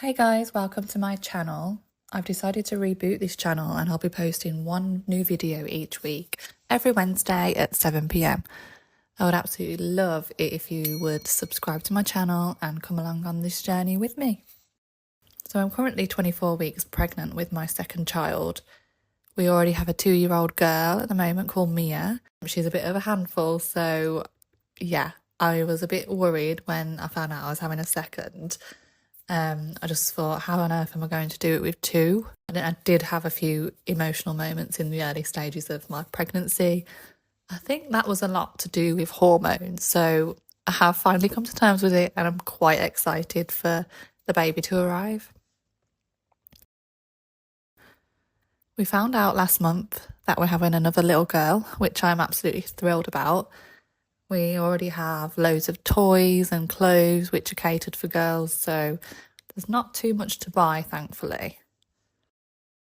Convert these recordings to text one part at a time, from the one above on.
Hey guys, welcome to my channel. I've decided to reboot this channel and I'll be posting one new video each week, every Wednesday at 7 p.m. I would absolutely love it if you would subscribe to my channel and come along on this journey with me. So I'm currently 24 weeks pregnant with my second child. We already have a 2-year-old girl at the moment called Mia. She's a bit of a handful, so yeah, I was a bit worried when I found out I was having a second. I just thought, how on earth am I going to do it with two? And I did have a few emotional moments in the early stages of my pregnancy. I think that was a lot to do with hormones. So I have finally come to terms with it and I'm quite excited for the baby to arrive. We found out last month that we're having another little girl, which I'm absolutely thrilled about. We already have loads of toys and clothes which are catered for girls, so there's not too much to buy, thankfully.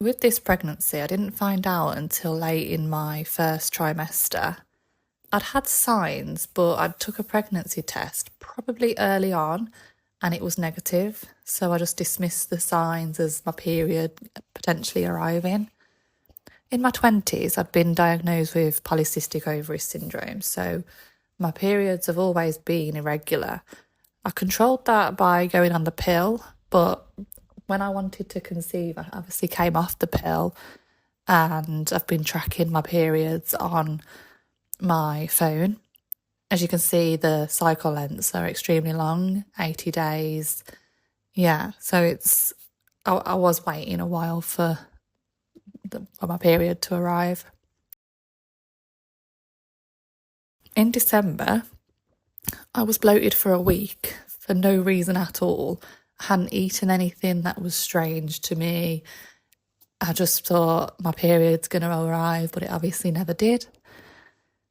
With this pregnancy, I didn't find out until late in my first trimester. I'd had signs, but I took a pregnancy test probably early on and it was negative, so I just dismissed the signs as my period potentially arriving. In my 20s, I'd been diagnosed with polycystic ovary syndrome, so my periods have always been irregular. I controlled that by going on the pill, but when I wanted to conceive, I obviously came off the pill and I've been tracking my periods on my phone. As you can see, the cycle lengths are extremely long, 80 days. Yeah, so I was waiting a while for my period to arrive. In December, I was bloated for a week for no reason at all. I hadn't eaten anything that was strange to me. I just thought my period's going to arrive, but it obviously never did.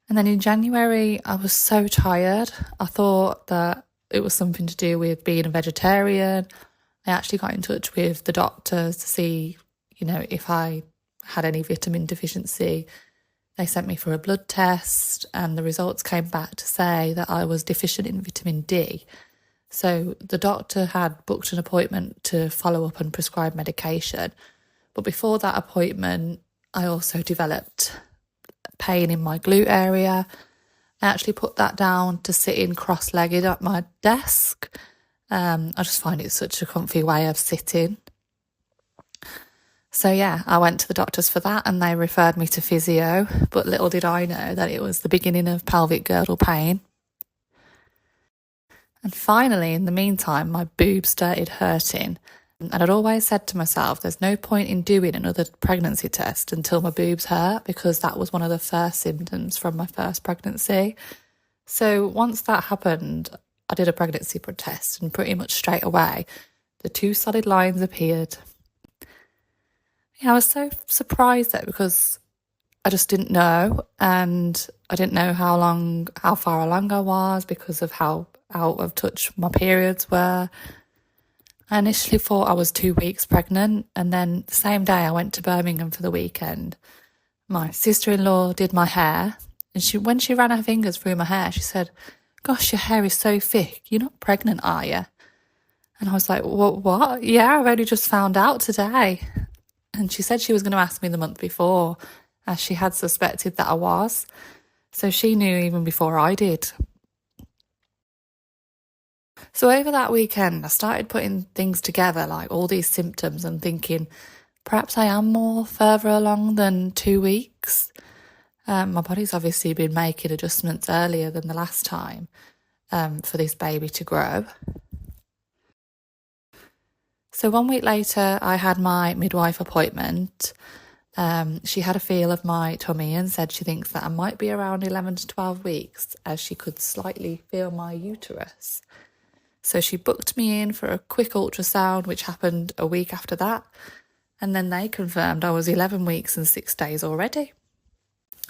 And then in January, I was so tired. I thought that it was something to do with being a vegetarian. I actually got in touch with the doctors to see, if I had any vitamin deficiency. They sent me for a blood test and the results came back to say that I was deficient in vitamin D. So the doctor had booked an appointment to follow up and prescribe medication. But before that appointment, I also developed pain in my glute area. I actually put that down to sitting cross-legged at my desk. I just find it such a comfy way of sitting. So yeah, I went to the doctors for that and they referred me to physio, but little did I know that it was the beginning of pelvic girdle pain. And finally, in the meantime, my boobs started hurting. And I'd always said to myself, there's no point in doing another pregnancy test until my boobs hurt, because that was one of the first symptoms from my first pregnancy. So once that happened, I did a pregnancy test and pretty much straight away, the 2 solid lines appeared. Yeah, I was so surprised though, because I just didn't know, and I didn't know how far along I was because of how out of touch my periods were. I initially thought I was 2 weeks pregnant, and then the same day I went to Birmingham for the weekend. My sister-in-law did my hair, and when she ran her fingers through my hair, she said, "Gosh, your hair is so thick. You're not pregnant, are you?" And I was like, what? Yeah, I've only just found out today. And she said she was going to ask me the month before, as she had suspected that I was. So she knew even before I did. So over that weekend, I started putting things together, like all these symptoms, and thinking, perhaps I am more further along than 2 weeks. My body's obviously been making adjustments earlier than the last time for this baby to grow. So 1 week later, I had my midwife appointment. She had a feel of my tummy and said she thinks that I might be around 11 to 12 weeks, as she could slightly feel my uterus. So she booked me in for a quick ultrasound, which happened a week after that. And then they confirmed I was 11 weeks and 6 days already.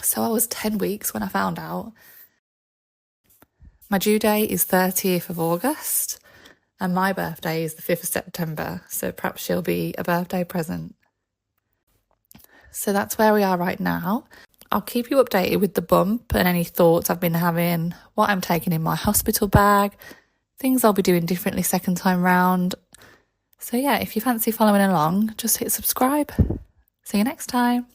So I was 10 weeks when I found out. My due date is 30th of August. And my birthday is the 5th of September, so perhaps she'll be a birthday present. So that's where we are right now. I'll keep you updated with the bump and any thoughts I've been having, what I'm taking in my hospital bag, things I'll be doing differently second time round. So yeah, if you fancy following along, just hit subscribe. See you next time.